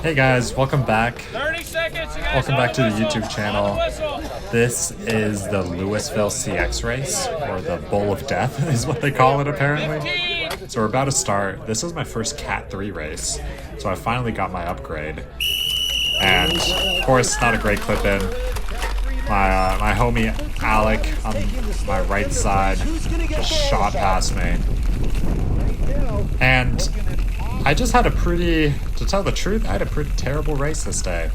Hey guys, welcome back. 30 seconds, you guys. Welcome back to the Whistle. YouTube channel. This is the Louisville CX race, or the Bowl of Death is what they call it apparently. So we're about to start. This is my first Cat 3 race, so I finally got my upgrade. And of course, not a great clip in. My homie Alec on my right side just shot past me. And I just had to tell the truth, I had a pretty terrible race this day.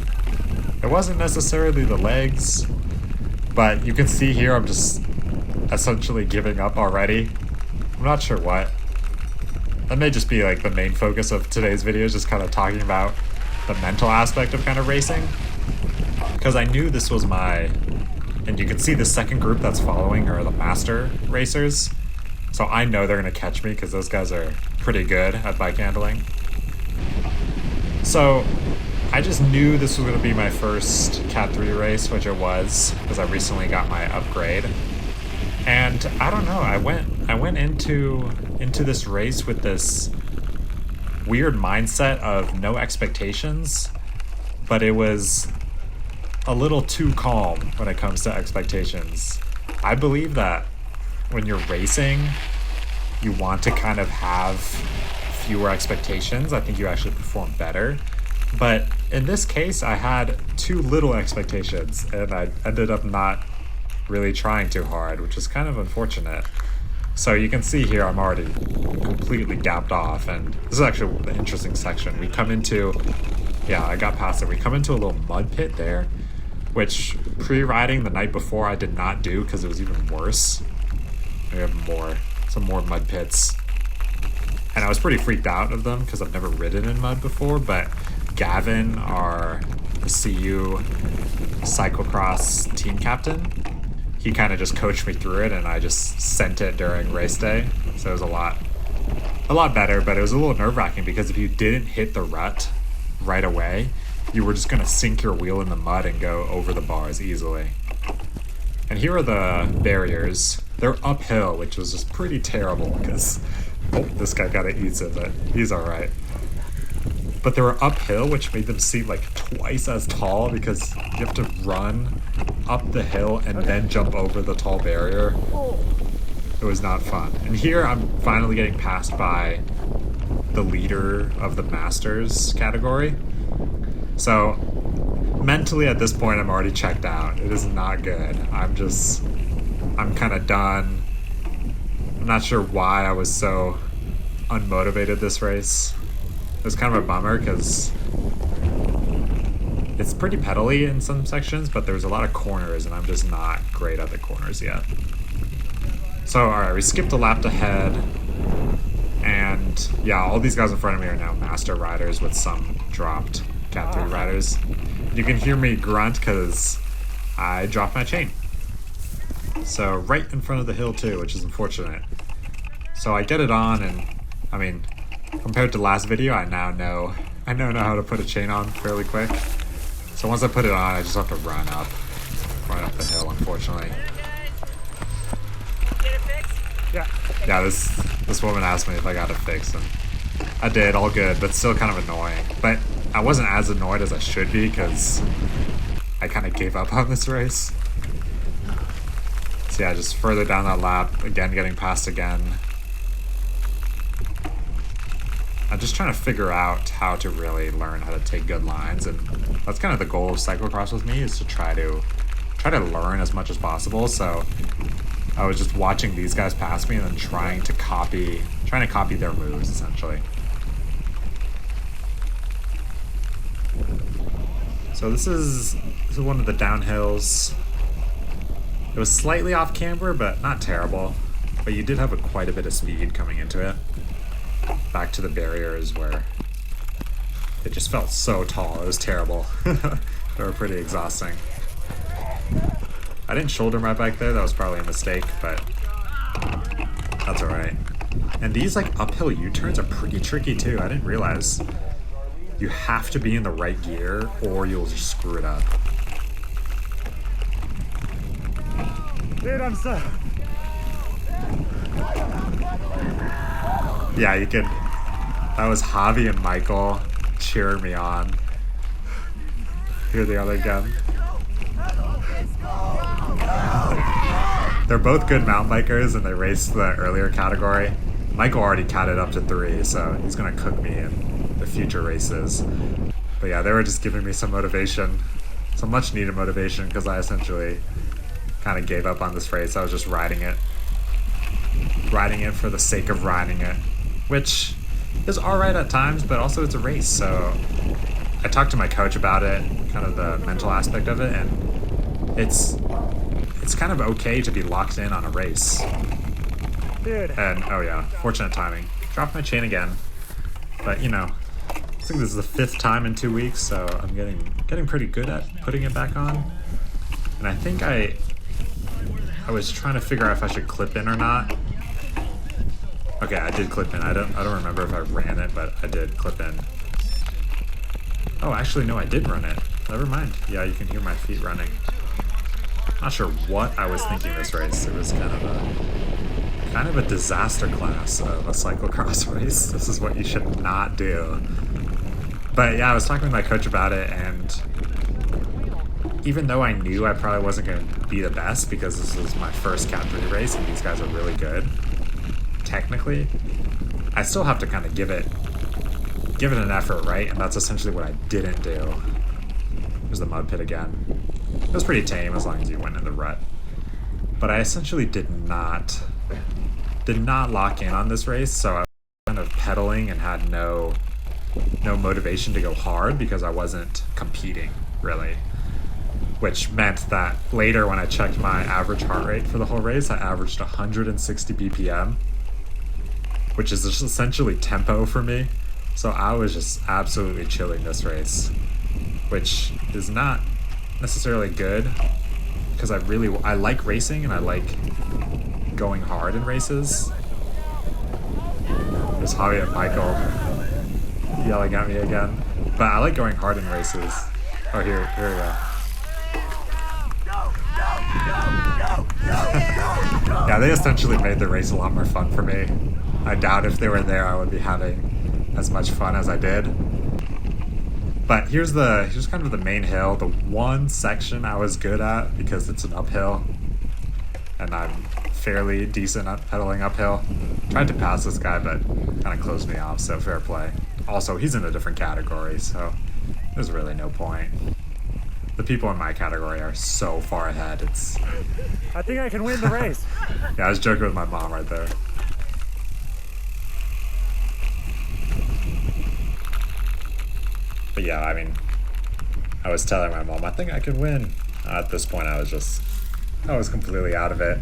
It wasn't necessarily the legs, but you can see here I'm just essentially giving up already. I'm not sure what. That may just be like the main focus of today's video, is just kind of talking about the mental aspect of kind of racing. Because I knew this was and you can see the second group that's following are the master racers. So I know they're going to catch me because those guys are pretty good at bike handling. So I just knew this was going to be my first Cat 3 race, which it was, because I recently got my upgrade. And I don't know, I went into this race with this weird mindset of no expectations, but it was a little too calm when it comes to expectations. I believe that when you're racing, you want to kind of have fewer expectations. I think you actually perform better. But in this case, I had too little expectations, and I ended up not really trying too hard, which is kind of unfortunate. So you can see here I'm already completely gapped off, and this is actually the interesting section. We come into, yeah, I got past it. We come into a little mud pit there, which pre-riding the night before I did not do because it was even worse. We have some more mud pits. And I was pretty freaked out of them because I've never ridden in mud before, but Gavin, our CU cyclocross team captain, he kind of just coached me through it, and I just sent it during race day. So it was a lot better, but it was a little nerve-wracking because if you didn't hit the rut right away, you were just going to sink your wheel in the mud and go over the bars easily. And here are the barriers. They're uphill, which was just pretty terrible because, oh, this guy got to eat it, but he's all right. But they were uphill, which made them seem like twice as tall because you have to run up the hill and then jump over the tall barrier. It was not fun. And here I'm finally getting passed by the leader of the Masters category. So mentally at this point, I'm already checked out. It is not good. I'm kind of done. I'm not sure why I was so unmotivated this race. It was kind of a bummer because it's pretty pedally in some sections, but there's a lot of corners, and I'm just not great at the corners yet. So, alright, we skipped a lap ahead, and yeah, all these guys in front of me are now master riders with some dropped Cat 3 riders. You can hear me grunt because I dropped my chain. So right in front of the hill too, which is unfortunate. So I get it on, and I mean, compared to last video, I now know how to put a chain on fairly quick. So once I put it on, I just have to run up the hill, unfortunately. Get it fixed? Yeah. Yeah, this woman asked me if I got it fixed, and I did, all good, but still kind of annoying. But I wasn't as annoyed as I should be because I kind of gave up on this race. So yeah, just further down that lap, again getting passed again. I'm just trying to figure out how to really learn how to take good lines, and that's kind of the goal of cyclocross with me, is to try to learn as much as possible. So I was just watching these guys pass me and then trying to copy their moves essentially. So this is one of the downhills. It was slightly off camber, but not terrible. But you did have quite a bit of speed coming into it. Back to the barriers where it just felt so tall. It was terrible. They were pretty exhausting. I didn't shoulder my bike there. That was probably a mistake, but that's all right. And these like uphill U-turns are pretty tricky too. I didn't realize you have to be in the right gear or you'll just screw it up. Dude, I'm so... Yeah, you could... That was Javi and Michael cheering me on. Here they are again. They're both good mountain bikers, and they raced the earlier category. Michael already catted up to 3, so he's gonna cook me in the future races. But yeah, they were just giving me some motivation, some much needed motivation, because I essentially kind of gave up on this race. I was just riding it for the sake of riding it, which is alright at times, but also it's a race. So I talked to my coach about it, kind of the mental aspect of it, and it's kind of okay to be locked in on a race. Dude. And oh yeah, fortunate timing. Dropped my chain again, but you know, I think this is the 5th time in 2 weeks, so I'm getting pretty good at putting it back on. And I think I was trying to figure out if I should clip in or not. Okay, I did clip in. I don't remember if I ran it, but I did clip in. Oh, actually no, I did run it. Never mind. Yeah, you can hear my feet running. Not sure what I was thinking this race. It was kind of a disaster class of a cyclocross race. This is what you should not do. But yeah, I was talking with my coach about it, and even though I knew I probably wasn't going to be the best because this was my first Cat 3 race and these guys are really good, technically, I still have to kind of give it an effort, right? And that's essentially what I didn't do. There's the mud pit again. It was pretty tame as long as you went in the rut. But I essentially did not lock in on this race, so I was kind of pedaling and had no motivation to go hard because I wasn't competing, really. Which meant that later when I checked my average heart rate for the whole race, I averaged 160 BPM, which is just essentially tempo for me. So I was just absolutely chilling this race, which is not necessarily good because I like racing and I like going hard in races. There's Javi and Michael yelling at me again, but I like going hard in races. Oh, here we go. Yeah, they essentially made the race a lot more fun for me. I doubt if they were there I would be having as much fun as I did. But here's kind of the main hill, the one section I was good at because it's an uphill and I'm fairly decent at pedaling uphill. Tried to pass this guy, but kind of closed me off, so fair play. Also, he's in a different category, so there's really no point. The people in my category are so far ahead, it's... I think I can win the race. Yeah, I was joking with my mom right there. But yeah, I mean, I was telling my mom, I think I can win. At this point, I was completely out of it.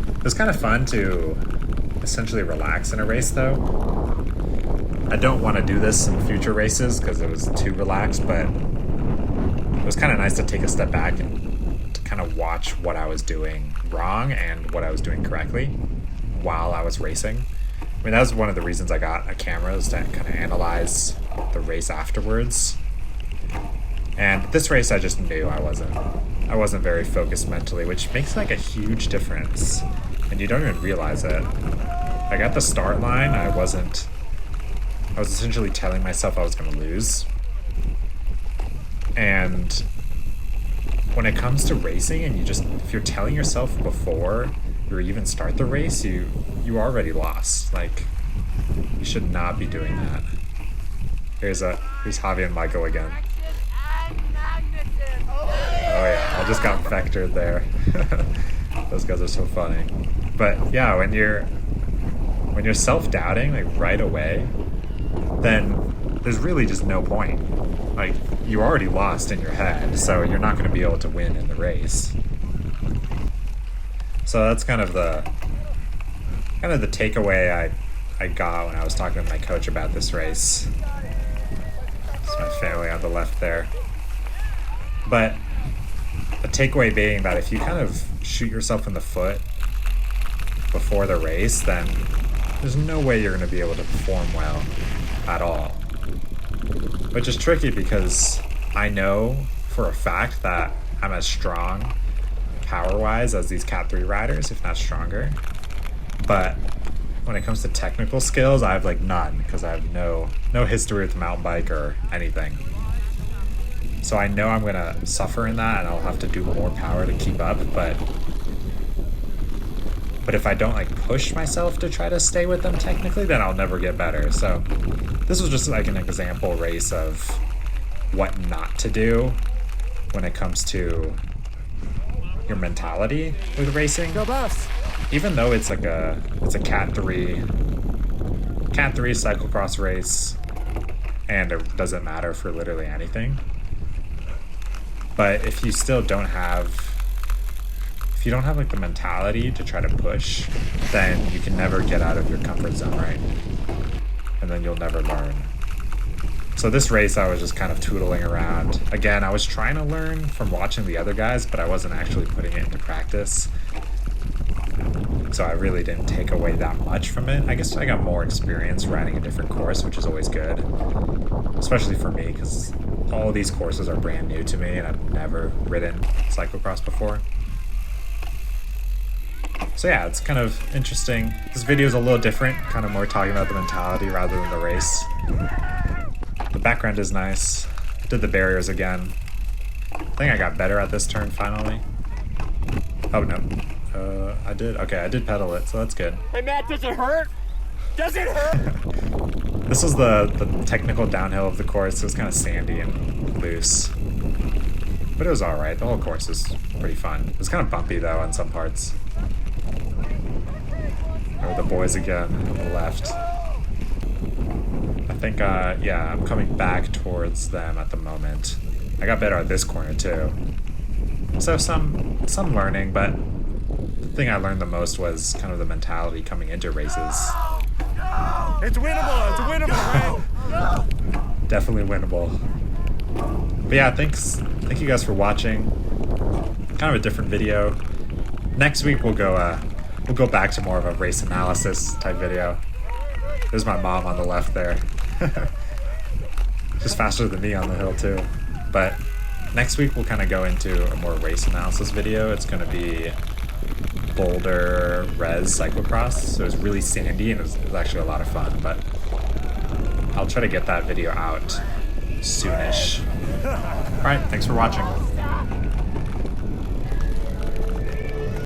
It was kind of fun to essentially relax in a race, though. I don't want to do this in future races because it was too relaxed, but it was kind of nice to take a step back and to kind of watch what I was doing wrong and what I was doing correctly while I was racing. I mean, that was one of the reasons I got a camera, is to kind of analyze the race afterwards. And this race, I just knew I wasn't very focused mentally, which makes like a huge difference. And you don't even realize it. Like at the start line, I was essentially telling myself I was going to lose. And when it comes to racing, and if you're telling yourself before you even start the race, you already lost. Like, you should not be doing that. Here's Javi and Michael again. Oh yeah, I just got vectored there. Those guys are so funny. But yeah, when you're self-doubting like right away, then there's really just no point. Like, you already lost in your head, so you're not going to be able to win in the race. So that's kind of the takeaway I got when I was talking with my coach about this race. It's my family on the left there. But the takeaway being that if you kind of shoot yourself in the foot before the race, then there's no way you're going to be able to perform well at all. Which is tricky because I know for a fact that I'm as strong power-wise as these Cat 3 riders, if not stronger. But when it comes to technical skills, I have like none because I have no history with mountain bike or anything. So I know I'm gonna suffer in that and I'll have to do more power to keep up, but if I don't like push myself to try to stay with them technically, then I'll never get better. So this was just like an example race of what not to do when it comes to your mentality with racing. Go Buffs! Even though it's like it's a Cat 3 cyclocross race, and it doesn't matter for literally anything. But if you still don't have like the mentality to try to push, then you can never get out of your comfort zone, right? And then you'll never learn. So this race, I was just kind of tootling around. Again, I was trying to learn from watching the other guys, but I wasn't actually putting it into practice. So I really didn't take away that much from it. I guess I got more experience riding a different course, which is always good. Especially for me, because all of these courses are brand new to me, and I've never ridden cyclocross before. So yeah, it's kind of interesting. This video is a little different, kind of more talking about the mentality rather than the race. The background is nice. Did the barriers again. I think I got better at this turn finally. Oh no. I did. Okay, I did pedal it, so that's good. Hey Matt, does it hurt? Does it hurt? This was the technical downhill of the course. It was kind of sandy and loose. But it was alright. The whole course was pretty fun. It was kind of bumpy though on some parts. Or the boys again on the left. I think, yeah, I'm coming back towards them at the moment. I got better at this corner too. So some learning, but the thing I learned the most was kind of the mentality coming into races. It's winnable! It's winnable, man! Definitely winnable. But yeah, thanks. Thank you guys for watching. Kind of a different video. Next week we'll go back to more of a race analysis type video. There's my mom on the left there. She's faster than me on the hill too. But next week we'll kind of go into a more race analysis video. It's going to be Boulder Res cyclocross. So it's really sandy and it was actually a lot of fun. But I'll try to get that video out soonish. Alright, thanks for watching.